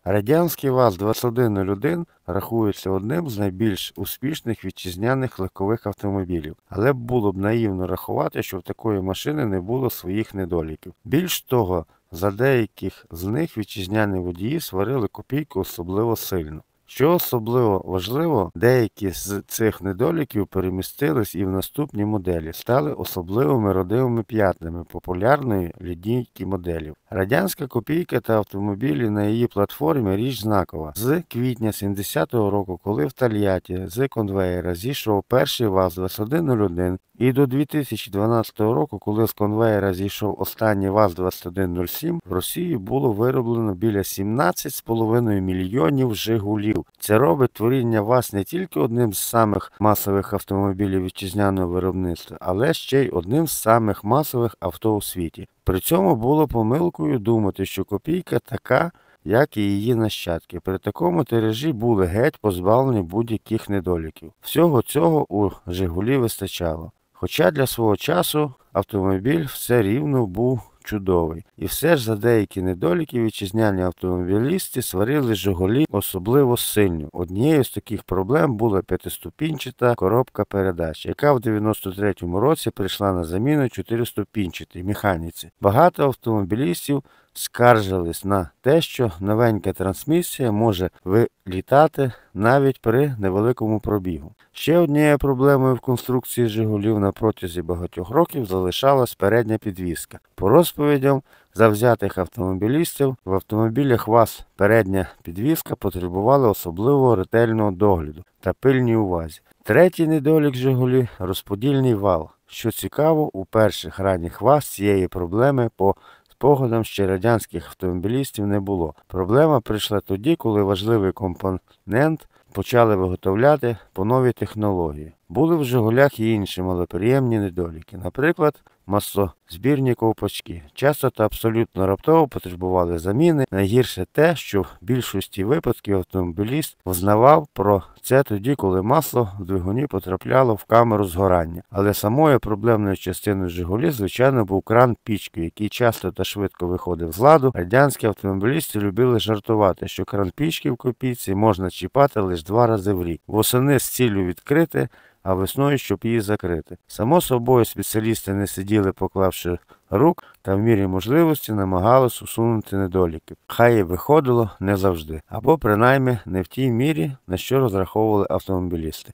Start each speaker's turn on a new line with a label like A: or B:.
A: Радянський ВАЗ-2101 рахується одним з найбільш успішних вітчизняних легкових автомобілів, але було б наївно рахувати, що в такої машини не було своїх недоліків. Більш того, за деяких з них вітчизняні водії сварили копійку особливо сильно. Що особливо важливо, деякі з цих недоліків перемістились і в наступні моделі, стали особливими родовими п'ятнами популярної лінійки моделів. Радянська копійка та автомобілі на її платформі – річ знакова. З квітня 70-го року, коли в Тольятті з конвеєра зійшов перший ВАЗ-2101, і до 2012 року, коли з конвеєра зійшов останній ВАЗ-2107, в Росії було вироблено біля 17,5 мільйонів «Жигулів». Це робить творіння ВАЗ не тільки одним з самих масових автомобілів вітчизняного виробництва, але ще й одним з самих масових авто у світі. При цьому було помилкою думати, що копійка така, як і її нащадки. При такому тиражі були геть позбавлені будь-яких недоліків. Всього цього у «Жигулі» вистачало. Хоча для свого часу автомобіль все рівно був чудовий. І все ж за деякі недоліки вітчизняні автомобілісти сварили «Жигулі» особливо сильно. Однією з таких проблем була п'ятиступінчата коробка передач, яка в 93-му році прийшла на заміну чотириступінчатій механіці. Багато автомобілістів скаржились на те, що новенька трансмісія може вилітати навіть при невеликому пробігу. Ще однією проблемою в конструкції «Жигулів» на протязі багатьох років залишалась передня підвіска. По розповідям завзятих автомобілістів, в автомобілях ВАЗ передня підвіска потребувала особливо ретельного догляду та пильній увазі. Третій недолік «Жигулі» – розподільний вал. Що цікаво, у перших ранніх ВАЗ цієї проблеми по спогадам ще радянських автомобілістів не було. Проблема прийшла тоді, коли важливий компонент почали виготовляти по новій технології. Були в «Жигулях» і інші малоприємні недоліки. Наприклад, маслозбірні ковпачки. Часто та абсолютно раптово потребували заміни. Найгірше те, що в більшості випадків автомобіліст взнавав про це тоді, коли масло в двигуні потрапляло в камеру згорання. Але самою проблемною частиною «Жигулі», звичайно, був кран пічки, який часто та швидко виходив з ладу. Радянські автомобілісти любили жартувати, що кран пічки в копійці можна чіпати лише 2 рази в рік. Восени з ціллю відкрити, а весною, щоб її закрити. Само собою, спеціалісти не сиділи, поклавши рук, та в мірі можливості намагались усунути недоліки. Хай і виходило не завжди, або принаймні не в тій мірі, на що розраховували автомобілісти.